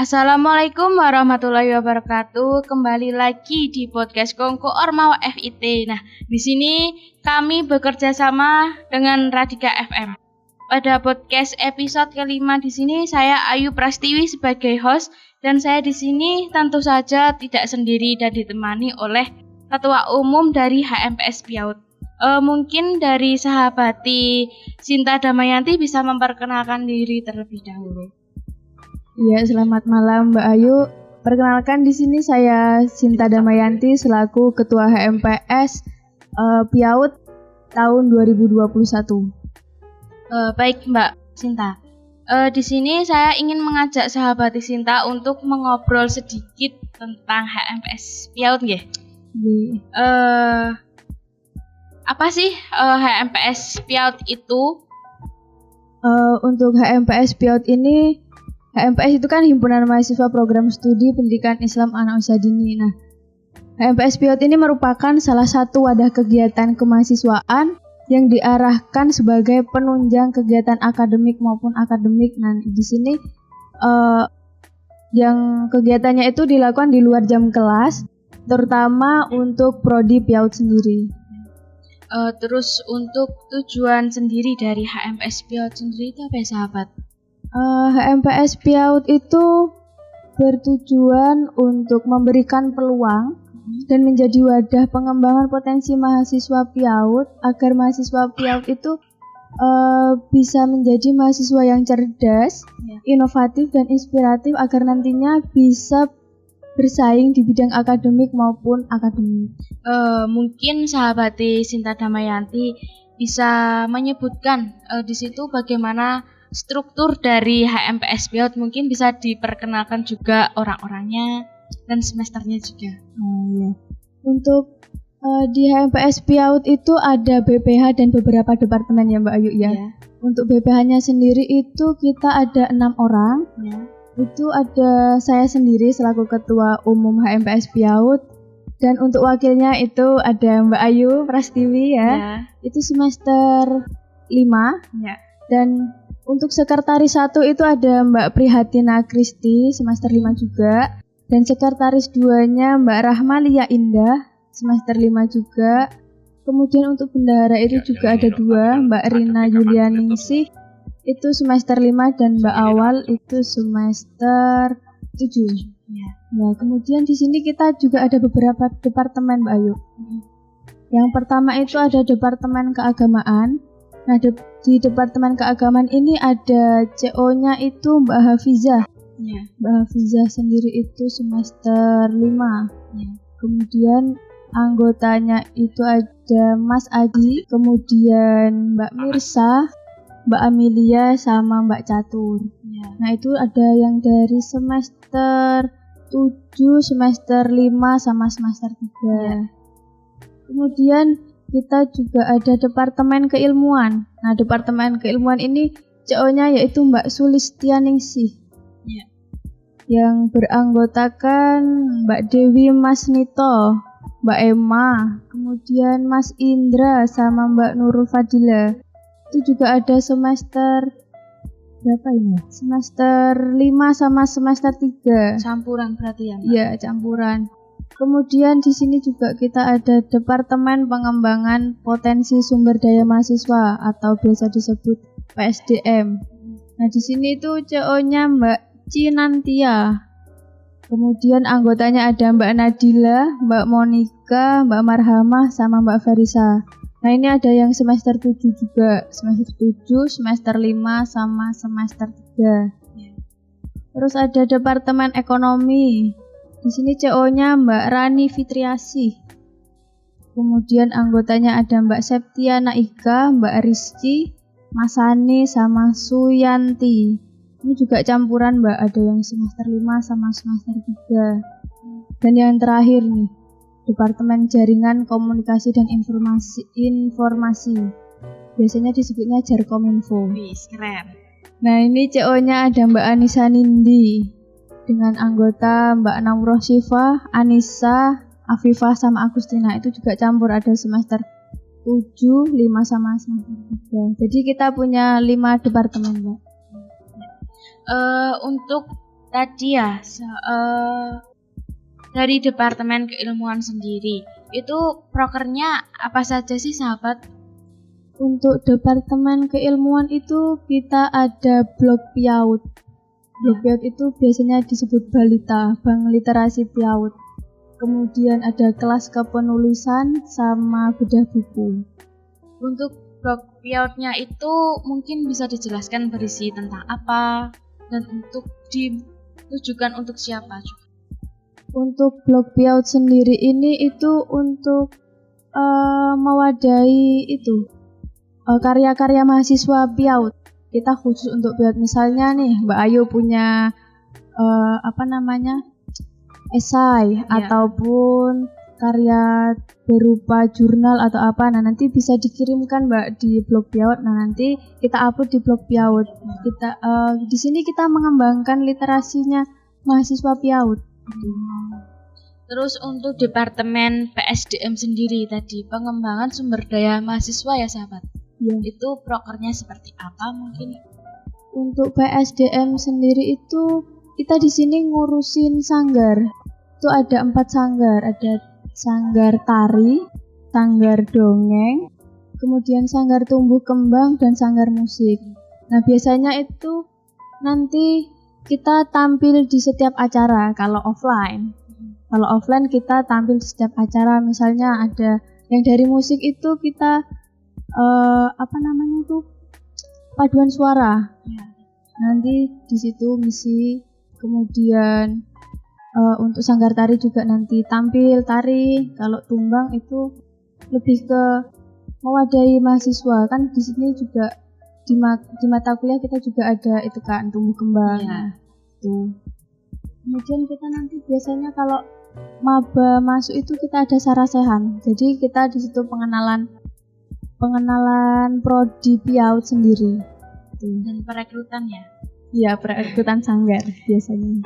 Assalamualaikum warahmatullahi wabarakatuh. Kembali lagi di podcast Kongko Ormawa FIT. Nah, di sini kami bekerja sama dengan Radika FM. Pada podcast episode kelima di sini saya Ayu Prastiwi sebagai host dan saya di sini tentu saja tidak sendiri dan ditemani oleh Ketua Umum dari HMPS Piaut. Mungkin dari sahabati Sinta Damayanti bisa memperkenalkan diri terlebih dahulu. Ya, selamat malam Mbak Ayu. Perkenalkan di sini saya Sinta Damayanti selaku Ketua HMPS Piaut tahun 2021. Baik Mbak Sinta. Di sini saya ingin mengajak sahabat Sinta untuk mengobrol sedikit tentang HMPS Piaut nggih. Apa sih HMPS Piaut itu? Untuk HMPS Piaut ini, HMPS itu kan Himpunan Mahasiswa Program Studi Pendidikan Islam Anak Usia Dini. Nah, HMPS Piaut ini merupakan salah satu wadah kegiatan kemahasiswaan yang diarahkan sebagai penunjang kegiatan akademik maupun akademik. Nah, di sini yang kegiatannya itu dilakukan di luar jam kelas, terutama untuk prodi Piaut sendiri. Terus untuk tujuan sendiri dari HMPS Piaut sendiri itu apa ya sahabat? HMPS Piaut itu bertujuan untuk memberikan peluang dan menjadi wadah pengembangan potensi mahasiswa Piaut agar mahasiswa Piaut itu bisa menjadi mahasiswa yang cerdas, inovatif dan inspiratif agar nantinya bisa bersaing di bidang akademik maupun akademik. Mungkin sahabati Sinta Damayanti bisa menyebutkan di situ bagaimana struktur dari HMPS Piaut, mungkin bisa diperkenalkan juga orang-orangnya dan semesternya juga. Untuk di HMPS Piaut itu ada BPH dan beberapa departemen ya Mbak Ayu ya. Untuk BPH-nya sendiri itu kita ada 6 orang. Itu ada saya sendiri selaku Ketua Umum HMPS Piaut dan untuk wakilnya itu ada Mbak Ayu Prastiwi ya. Itu semester 5. Dan untuk sekretaris 1 itu ada Mbak Prihatina Kristi semester 5 juga. Dan sekretaris 2-nya Mbak Rahmalia Indah semester 5 juga. Kemudian untuk bendahara itu juga ada 2, Mbak Rina Yulianingsih itu semester 5 dan Mbak Awal itu semester 7. Nah, kemudian di sini kita juga ada beberapa departemen Mbak Ayu. Yang pertama itu ada Departemen Keagamaan. Nah, di Departemen Keagamaan ini ada CO-nya itu Mbak Hafizah. Mbak Hafizah sendiri itu semester 5. Kemudian anggotanya itu ada Mas Adi, kemudian Mbak Mirsa, Mbak Amelia sama Mbak Catur. Nah, itu ada yang dari semester 7, semester 5 sama semester 3. Kemudian kita juga ada Departemen Keilmuan. Nah, Departemen Keilmuan ini CO-nya yaitu Mbak Sulistianingsih. Yang beranggotakan Mbak Dewi Masnito, Mbak Emma, kemudian Mas Indra sama Mbak Nurul Fadila. Itu juga ada semester berapa ini? Semester 5 sama semester 3. Campuran berarti ya, Mbak? Iya, campuran. Kemudian di sini juga kita ada Departemen Pengembangan Potensi Sumber Daya Mahasiswa atau biasa disebut PSDM. Nah, di sini itu CO-nya Mbak Cinantia. Kemudian anggotanya ada Mbak Nadila, Mbak Monika, Mbak Marhamah sama Mbak Farisa. Nah, ini ada yang semester 7 juga, semester 7, semester 5 sama semester 3. Terus ada Departemen Ekonomi. Di sini CO-nya Mbak Rani Fitriasih. Kemudian anggotanya ada Mbak Septiana Ika, Mbak Rizky, Mas Sani, sama Suyanti. Ini juga campuran Mbak, ada yang semester 5 sama semester 3. Dan yang terakhir nih, Departemen Jaringan Komunikasi dan Informasi. Biasanya disebutnya Jarkominfo. Keren. Nah, ini CO-nya ada Mbak Anissa Nindi dengan anggota Mbak Naurah Syifa, Anissa, Afifah sama Agustina. Itu juga campur, ada semester 7, 5 sama semester 3. Jadi kita punya 5 departemen, Mbak. Untuk tadi ya dari Departemen Keilmuan sendiri, itu prokernya apa saja sih sahabat? Untuk Departemen Keilmuan itu kita ada blok PIAUD. Blok PIAUD itu biasanya disebut balita, Bank Literasi PIAUD. Kemudian ada kelas kepenulisan sama bedah buku. Untuk blok PIAUD-nya itu mungkin bisa dijelaskan berisi tentang apa dan untuk ditujukan untuk siapa juga. Untuk blok PIAUD sendiri ini itu untuk mewadahi itu karya-karya mahasiswa PIAUD. Kita khusus untuk PIAUD, misalnya nih Mbak Ayu punya esai ataupun karya berupa jurnal atau apa, nah nanti bisa dikirimkan Mbak di blog PIAUD. Nah nanti kita upload di blog PIAUD. Kita di sini kita mengembangkan literasinya mahasiswa PIAUD. Terus untuk Departemen PSDM sendiri tadi, pengembangan sumber daya mahasiswa ya sahabat. Ya. Itu prokernya seperti apa mungkin? Untuk PSDM sendiri itu kita di sini ngurusin sanggar. Itu ada 4 sanggar, ada sanggar tari, sanggar dongeng, kemudian sanggar tumbuh kembang dan sanggar musik. Nah, biasanya itu nanti kita tampil di setiap acara kalau offline. Kalau offline kita tampil di setiap acara, misalnya ada yang dari musik itu kita paduan suara. Ya. Nanti di situ ngisi, kemudian untuk sanggar tari juga nanti tampil tari. Kalau tumbang itu lebih ke mewadahi mahasiswa, kan di sini juga di mata kuliah kita juga ada itu kan tumbuh kembang. Ya. Itu. Kemudian kita nanti biasanya kalau maba masuk itu kita ada sarasehan. Jadi kita di situ pengenalan prodi PIAUD sendiri. Dan perekrutan ya? Iya, perekrutan sanggar biasanya.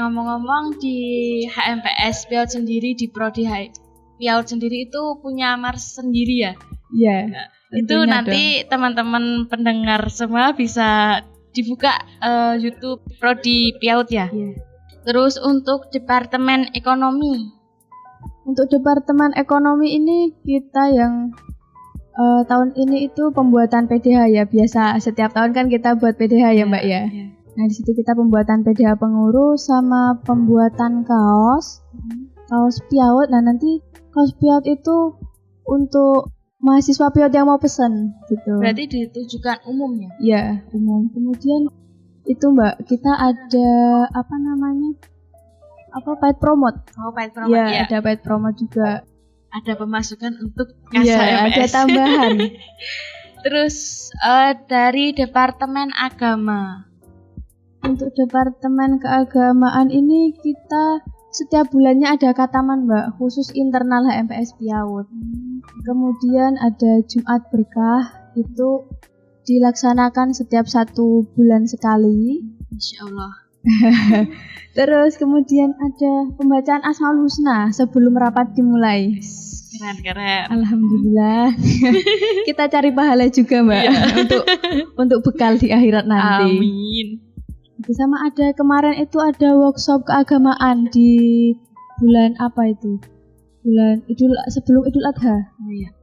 Ngomong-ngomong di HMPS PIAUD sendiri, di prodi PIAUD sendiri itu punya mars sendiri ya? Iya. Nah, itu nanti teman-teman pendengar semua bisa dibuka YouTube prodi PIAUD ya? Iya. Terus untuk Departemen Ekonomi. Untuk Departemen Ekonomi ini kita yang tahun ini itu pembuatan PDH ya. Biasa setiap tahun kan kita buat PDH ya Mbak ya. Nah di situ kita pembuatan PDH pengurus sama pembuatan kaos PIAUD. Nah nanti kaos PIAUD itu untuk mahasiswa PIAUD yang mau pesan gitu. Berarti ditujukan umum ya? Iya, umum. Kemudian itu Mbak, kita ada paid promote. Oh, paid promote ya. Ada paid promote juga. Ada pemasukan untuk kas Iya, HMPS. ada tambahan. Terus dari Departemen Agama. Untuk Departemen Keagamaan ini kita setiap bulannya ada kataman Mbak, khusus internal HMPS PIAUD. Kemudian ada Jumat Berkah, itu dilaksanakan setiap 1 bulan sekali. Insya Allah. Terus kemudian ada pembacaan Asmaul Husna sebelum rapat dimulai. Keren. Alhamdulillah. Kita cari pahala juga Mbak, untuk bekal di akhirat nanti. Amin. Sama ada kemarin itu ada workshop keagamaan di bulan apa itu? Sebelum Idul Adha. Oh iya.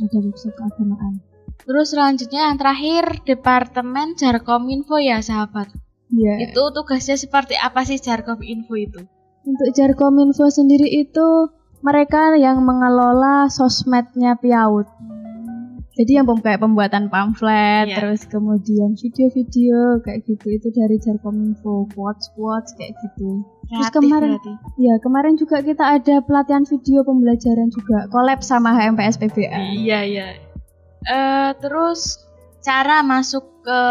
Ada workshop keagamaan. Terus selanjutnya yang terakhir Departemen Jarkominfo ya sahabat. Iya. Itu tugasnya seperti apa sih Jarkominfo itu? Untuk Jarkominfo sendiri itu mereka yang mengelola sosmednya PIAUD. Jadi yang kayak pembuatan pamflet, terus kemudian video-video kayak gitu itu dari Jarkominfo, quotes kayak gitu. Terus kemarin juga kita ada pelatihan video pembelajaran juga, collab sama HMPS PBA. Iya. Terus cara masuk ke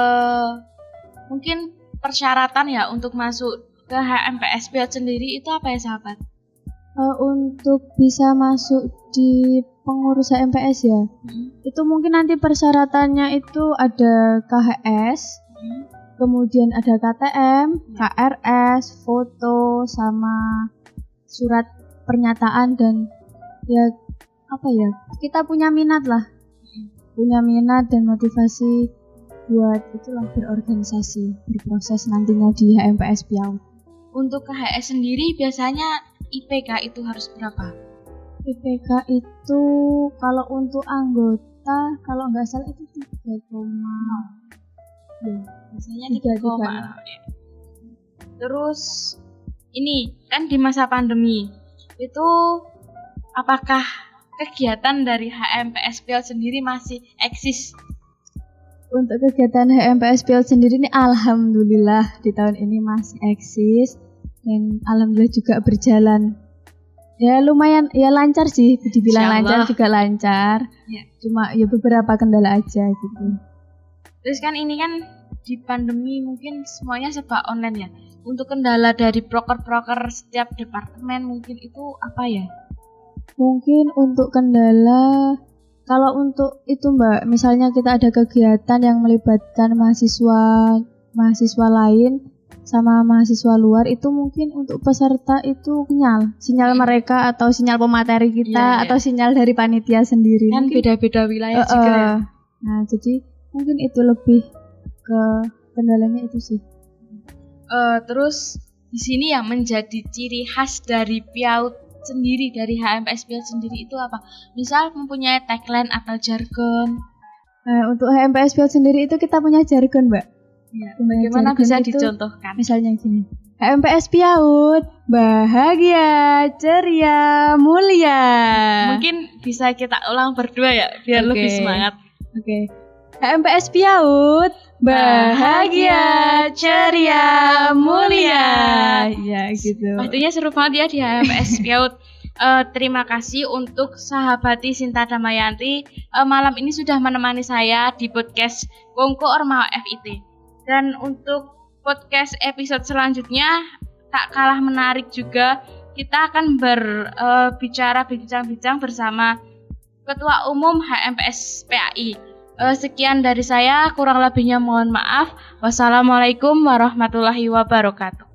mungkin persyaratan ya untuk masuk ke HMPS PIAUD sendiri itu apa ya sahabat? Untuk bisa masuk di pengurus HMPS ya, itu mungkin nanti persyaratannya itu ada KHS, kemudian ada KTM, KRS, foto, sama surat pernyataan dan kita punya minat dan motivasi buat itulah berorganisasi, berproses nantinya di HMPS Piaut. Untuk KHS sendiri biasanya IPK itu harus berapa? IPK itu kalau untuk anggota kalau nggak salah itu 3, ya, biasanya 3. Terus ini kan di masa pandemi itu apakah kegiatan dari HMPS Piaut sendiri masih eksis? Untuk kegiatan HMPS Piaut sendiri ini alhamdulillah di tahun ini masih eksis dan alhamdulillah juga berjalan. Ya lumayan, ya lancar sih, dibilang lancar juga lancar. Ya. Cuma ya beberapa kendala aja gitu. Terus kan ini kan di pandemi mungkin semuanya serba online ya. Untuk kendala dari proker-proker setiap departemen mungkin itu apa ya? Mungkin untuk kendala, kalau untuk itu Mbak, misalnya kita ada kegiatan yang melibatkan mahasiswa lain sama mahasiswa luar, itu mungkin untuk peserta itu sinyal mereka atau sinyal pemateri kita atau sinyal dari panitia sendiri. Kan beda-beda wilayah juga ya. Nah, jadi mungkin itu lebih ke kendalanya itu sih. Terus di sini yang menjadi ciri khas dari Piaut sendiri, dari HMPS Piaut sendiri itu apa? Misal mempunyai tagline atau jargon. Untuk HMPS Piaut sendiri itu kita punya jargon, Mbak. Ya, bagaimana bisa dicontohkan? Misalnya gini, HMPS Piaut, bahagia, ceria, mulia. Mungkin bisa kita ulang berdua ya, biar lebih semangat. Oke. HMPS Piaut, bahagia, ceria, mulia. Ya gitu. Pastinya seru banget ya di HMPS Piaut. Terima kasih untuk sahabati Sinta Damayanti. Malam ini sudah menemani saya di podcast Kongko Ormawa FIT. Dan untuk podcast episode selanjutnya tak kalah menarik juga, kita akan bincang-bincang bersama Ketua Umum HMPS PAI. Sekian dari saya, kurang lebihnya mohon maaf. Wassalamualaikum warahmatullahi wabarakatuh.